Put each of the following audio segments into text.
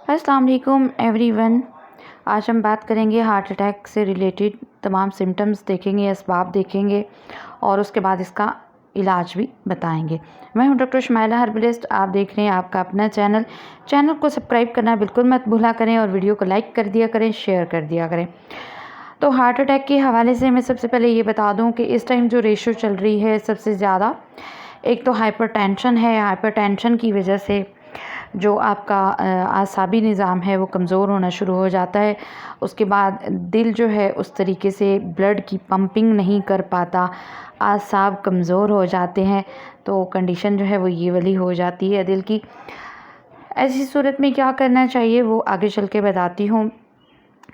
अस्सलाम वालेकुम एवरीवन। आज हम बात करेंगे हार्ट अटैक से रिलेटेड तमाम सिम्टम्स देखेंगे, असबाब देखेंगे और उसके बाद इसका इलाज भी बताएंगे। मैं हूं डॉक्टर शुमाइला हर्बलिस्ट। आप देख रहे हैं आपका अपना चैनल को सब्सक्राइब करना बिल्कुल मत भूला करें और वीडियो को लाइक कर दिया करें, शेयर कर दिया करें। तो हार्ट अटैक के हवाले से मैं सबसे पहले ये बता दूं कि इस टाइम जो रेशो चल रही है सबसे ज़्यादा, एक तो हाइपरटेंशन है। हाइपरटेंशन की वजह से जो आपका आसाबी निज़ाम है वो कमज़ोर होना शुरू हो जाता है। उसके बाद दिल जो है उस तरीके से ब्लड की पंपिंग नहीं कर पाता, आसाब कमज़ोर हो जाते हैं। तो कंडीशन जो है वो ये वाली हो जाती है दिल की। ऐसी सूरत में क्या करना चाहिए वो आगे चल के बताती हूँ।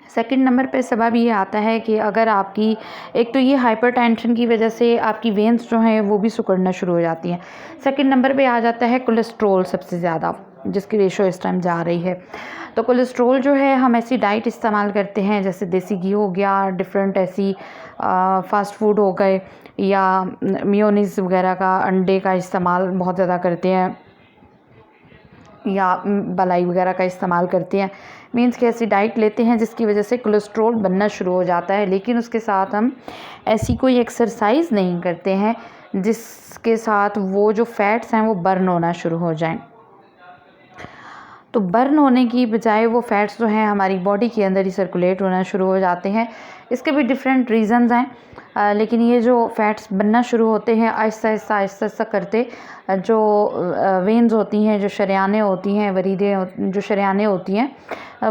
सेकंड नंबर पे सबब ये आता है कि अगर आपकी, एक तो ये हाइपरटेंशन की वजह से आपकी वेन्स जो हैं वो भी सिकुड़ना शुरू हो जाती हैं। सेकंड नंबर पे आ जाता है कोलेस्ट्रोल सबसे ज़्यादा, जिसकी रेशो इस टाइम जा रही है। तो कोलेस्ट्रोल जो है, हम ऐसी डाइट इस्तेमाल करते हैं जैसे देसी घी हो गया, डिफरेंट ऐसी फ़ास्ट फूड हो गए, या मेयोनीज़ वगैरह का, अंडे का इस्तेमाल बहुत ज़्यादा करते हैं, या मलाई वगैरह का इस्तेमाल करते हैं। मीन्स कि ऐसी डाइट लेते हैं जिसकी वजह से कोलेस्ट्रोल बनना शुरू हो जाता है। लेकिन उसके साथ हम ऐसी कोई एक्सरसाइज नहीं करते हैं जिसके साथ वो जो फैट्स हैं वो बर्न होना शुरू हो जाएं। तो बर्न होने की बजाय वो फैट्स जो हैं हमारी बॉडी के अंदर ही सर्कुलेट होना शुरू हो जाते हैं। इसके भी डिफरेंट रीज़न्स हैं, लेकिन ये जो फैट्स बनना शुरू होते हैं आहिस्ता आहिस्ता आहिस्ता आहिस्ता करते, जो वेन्स होती हैं, जो शरेयानें होती हैं, वरीदें जो शरेयानें होती हैं,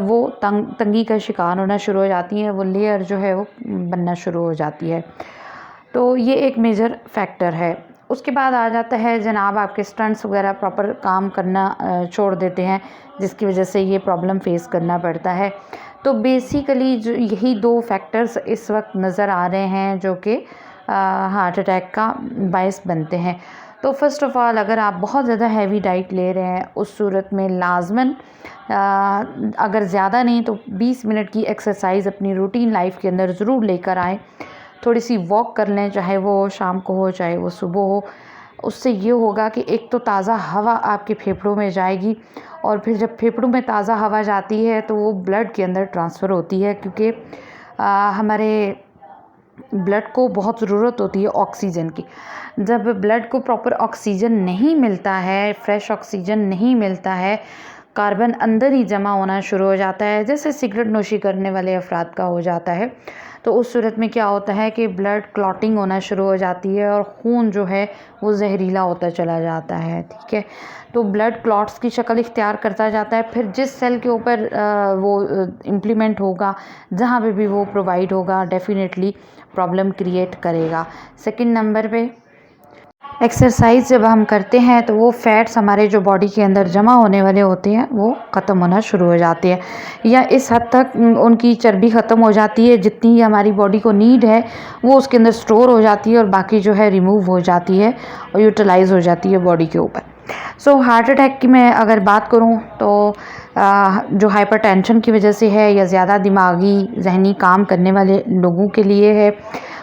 वो तंगी का शिकार होना शुरू हो जाती हैं। वो लेयर जो है वो बनना शुरू हो जाती है। तो ये एक मेजर फैक्टर है। उसके बाद आ जाता है जनाब, आपके स्टंट्स वगैरह प्रॉपर काम करना छोड़ देते हैं, जिसकी वजह से ये प्रॉब्लम फेस करना पड़ता है। तो बेसिकली जो यही दो फैक्टर्स इस वक्त नज़र आ रहे हैं जो कि हार्ट अटैक का बायस बनते हैं। तो फ़र्स्ट ऑफ़ ऑल, अगर आप बहुत ज़्यादा हैवी डाइट ले रहे हैं उस सूरत में लाजमन अगर ज़्यादा नहीं तो 20 मिनट की एक्सरसाइज अपनी रूटीन लाइफ के अंदर ज़रूर लेकर आएँ। थोड़ी सी वॉक कर लें, चाहे वो शाम को हो चाहे वो सुबह हो। उससे ये होगा कि एक तो ताज़ा हवा आपके फेफड़ों में जाएगी, और फिर जब फेफड़ों में ताज़ा हवा जाती है तो वो ब्लड के अंदर ट्रांसफ़र होती है, क्योंकि हमारे ब्लड को बहुत ज़रूरत होती है ऑक्सीजन की। जब ब्लड को प्रॉपर ऑक्सीजन नहीं मिलता है, फ्रेश ऑक्सीजन नहीं मिलता है, कार्बन अंदर ही जमा होना शुरू हो जाता है, जैसे सिगरेट नोशी करने वाले अफराद का हो जाता है। तो उस सूरत में क्या होता है कि ब्लड क्लॉटिंग होना शुरू हो जाती है और खून जो है वो जहरीला होता चला जाता है। ठीक है, तो ब्लड क्लॉट्स की शक्ल इख्तियार करता जाता है। फिर जिस सेल के ऊपर वो इम्प्लीमेंट होगा, जहाँ पे भी वो प्रोवाइड होगा, डेफिनेटली प्रॉब्लम क्रिएट करेगा। सेकंड नंबर पे, एक्सरसाइज जब हम करते हैं तो वो फैट्स हमारे जो बॉडी के अंदर जमा होने वाले होते हैं वो ख़त्म होना शुरू हो जाते हैं, या इस हद तक उनकी चर्बी ख़त्म हो जाती है जितनी हमारी बॉडी को नीड है वो उसके अंदर स्टोर हो जाती है, और बाकी जो है रिमूव हो जाती है और यूटिलाइज़ हो जाती है बॉडी के ऊपर। सो हार्ट अटैक की मैं अगर बात करूं तो जो हाइपरटेंशन की वजह से है, या ज़्यादा दिमागी जहनी काम करने वाले लोगों के लिए है,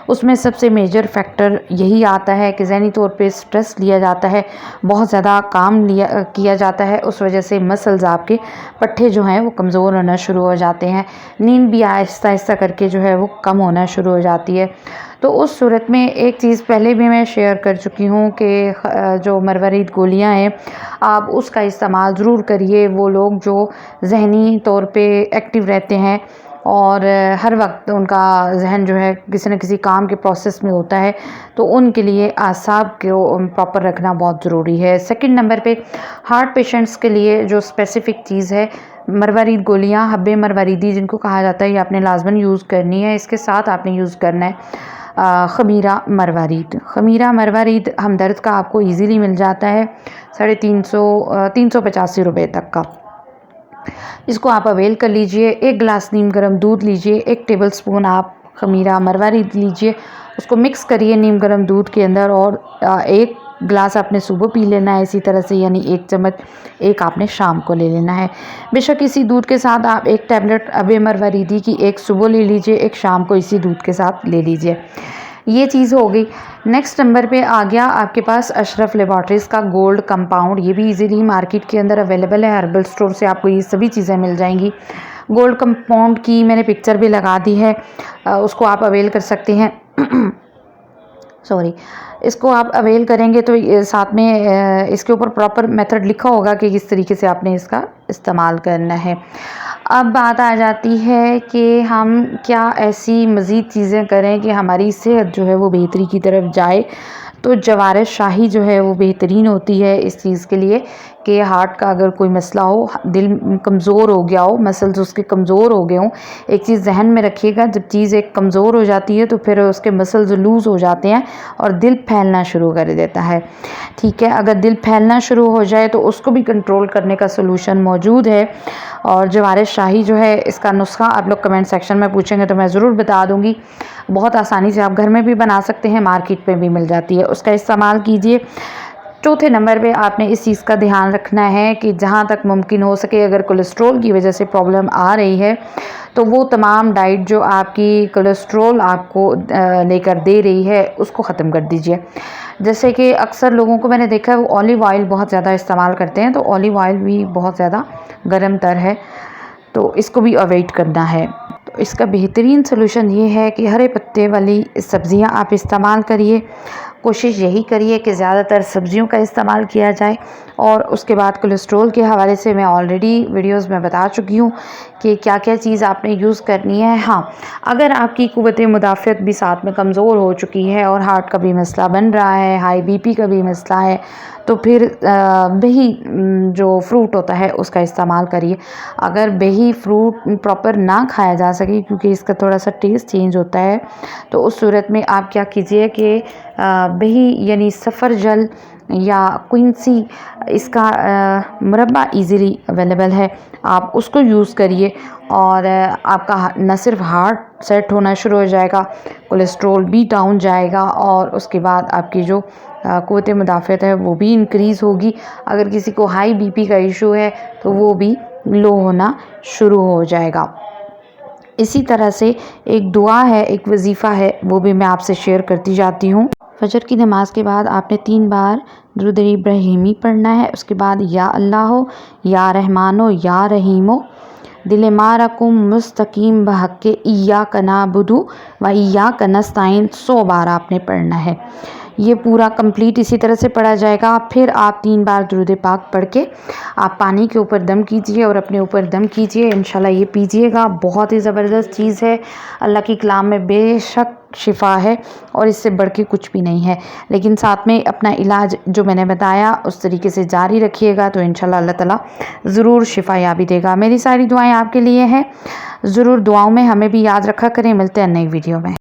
उसमें सबसे मेजर फैक्टर यही आता है कि ज़हनी तौर पे स्ट्रेस लिया जाता है, बहुत ज़्यादा काम किया जाता है। उस वजह से मसल्स आपके पट्टे जो हैं वो कमज़ोर होना शुरू हो जाते हैं। नींद भी आहिस्ता आहिस्ता करके जो है वो कम होना शुरू हो जाती है। तो उस सूरत में एक चीज़ पहले भी मैं शेयर कर चुकी हूँ कि जो मरवरीद गोलियाँ हैं आप उसका इस्तेमाल ज़रूर करिए। वो लोग जो ज़हनी तौर पे एक्टिव रहते हैं और हर वक्त उनका जहन जो है किसी न किसी काम के प्रोसेस में होता है, तो उनके लिए आसाब को प्रॉपर रखना बहुत ज़रूरी है। सेकंड नंबर पे, हार्ट पेशेंट्स के लिए जो स्पेसिफ़िक चीज़ है, मरवरीद गोलियाँ, हब्बे मरवरीदी जिनको कहा जाता है, ये आपने लाजमन यूज़ करनी है। इसके साथ आपने यूज़ करना है ख़मीरा मरवरीद। ख़मीरा मरवरीद हमदर्द का आपको इजीली मिल जाता है 385 रुपये तक का। इसको आप अवेल कर लीजिए। एक गिलास नीम गर्म दूध लीजिए, 1 टेबलस्पून आप ख़मीरा मरवरीद लीजिए, उसको मिक्स करिए नीम गर्म दूध के अंदर, और 1 गिलास आपने सुबह पी लेना है इसी तरह से, यानी 1 चम्मच, 1 आपने शाम को ले लेना है। बेशक इसी दूध के साथ आप 1 टैबलेट अबे मरवरीदी की 1 सुबह ले लीजिए, 1 शाम को इसी दूध के साथ ले लीजिए। ये चीज़ हो गई। नेक्स्ट नंबर पे आ गया आपके पास अशरफ लेबॉरेटरीज़ का गोल्ड कंपाउंड। ये भी इजीली मार्केट के अंदर अवेलेबल है, हर्बल स्टोर से आपको ये सभी चीज़ें मिल जाएंगी। गोल्ड कंपाउंड की मैंने पिक्चर भी लगा दी है, उसको आप अवेल कर सकते हैं। सॉरी, इसको आप अवेल करेंगे तो साथ में इसके ऊपर प्रॉपर मेथड लिखा होगा कि किस तरीके से आपने इसका इस्तेमाल करना है। अब बात आ जाती है कि हम क्या ऐसी मज़ीद चीज़ें करें कि हमारी सेहत जो है वो बेहतरी की तरफ जाए। तो जवारे शाही जो है वो बेहतरीन होती है इस चीज़ के लिए कि हार्ट का अगर कोई मसला हो, दिल कमज़ोर हो गया हो, मसल्स उसके कमज़ोर हो गए हों। एक चीज़ जहन में रखिएगा, जब चीज़ एक कमज़ोर हो जाती है तो फिर उसके मसल्स लूज़ हो जाते हैं और दिल फैलना शुरू कर देता है। ठीक है, अगर दिल फैलना शुरू हो जाए तो उसको भी कंट्रोल करने का सलूशन मौजूद है। और जवारे शाही जो है, इसका नुस्खा आप लोग कमेंट सेक्शन में पूछेंगे तो मैं ज़रूर बता दूँगी। बहुत आसानी से आप घर में भी बना सकते हैं, मार्केट में भी मिल जाती है, उसका इस्तेमाल कीजिए। चौथे नंबर पे आपने इस चीज़ का ध्यान रखना है कि जहाँ तक मुमकिन हो सके, अगर कोलेस्ट्रॉल की वजह से प्रॉब्लम आ रही है तो वो तमाम डाइट जो आपकी कोलेस्ट्रॉल आपको लेकर दे रही है उसको ख़त्म कर दीजिए। जैसे कि अक्सर लोगों को मैंने देखा है वो ऑलिव ऑयल बहुत ज़्यादा इस्तेमाल करते हैं, तो ऑलिव ऑयल भी बहुत ज़्यादा गर्म तर है, तो इसको भी अवॉइड करना है। तो इसका बेहतरीन सलूशन ये है कि हरे पत्ते वाली सब्ज़ियां आप इस्तेमाल करिए। कोशिश यही करिए कि ज़्यादातर सब्ज़ियों का इस्तेमाल किया जाए। और उसके बाद कोलेस्ट्रॉल के हवाले से मैं ऑलरेडी वीडियोस में बता चुकी हूँ कि क्या क्या चीज़ आपने यूज़ करनी है। हाँ, अगर आपकी क़ुव्वत मुदाफ़अत भी साथ में कमज़ोर हो चुकी है और हार्ट का भी मसला बन रहा है, हाई बीपी का भी मसला है, तो फिर बेही जो फ्रूट होता है उसका इस्तेमाल करिए। अगर बेही फ्रूट प्रॉपर ना खाया जा सके क्योंकि इसका थोड़ा सा टेस्ट चेंज होता है, तो उस सूरत में आप क्या कीजिए कि बेही यानी सफ़रजल या क्विंसी, इसका मुरब्बा इजीली अवेलेबल है, आप उसको यूज़ करिए और आपका न सिर्फ हार्ट सेट होना शुरू हो जाएगा, कोलेस्ट्रॉल भी डाउन जाएगा और उसके बाद आपकी जो क़ुव्वत मुदाफ़अत है वो भी इंक्रीज़ होगी। अगर किसी को हाई बीपी का इशू है तो वो भी लो होना शुरू हो जाएगा। इसी तरह से एक दुआ है, एक वजीफ़ा है, वो भी मैं आपसे शेयर करती जाती हूँ। फजर की नमाज के बाद आपने 3 बार दुरूद इब्राहिमी पढ़ना है। उसके बाद या अल्लाहो, या रहमानो, या रहीमो, दिल मारकुम मुस्तकीम बहक़्क़े इय्याका नअबुदु व इय्याका नस्तईन 100 बार आपने पढ़ना है। ये पूरा कंप्लीट इसी तरह से पढ़ा जाएगा। फिर आप 3 बार दुरूद पाक पढ़ के आप पानी के ऊपर दम कीजिए और अपने ऊपर दम कीजिए। इंशाल्लाह ये पीजिएगा, बहुत ही ज़बरदस्त चीज़ है। अल्लाह की कलाम में बेशक शिफा है और इससे बढ़ के कुछ भी नहीं है। लेकिन साथ में अपना इलाज जो मैंने बताया उस तरीके से जारी रखिएगा तो इंशाल्लाह अल्लाह ताला ज़रूर शिफा याबी देगा। मेरी सारी दुआएं आपके लिए हैं, ज़रूर दुआओं में हमें भी याद रखा करें। मिलते हैं नई वीडियो में।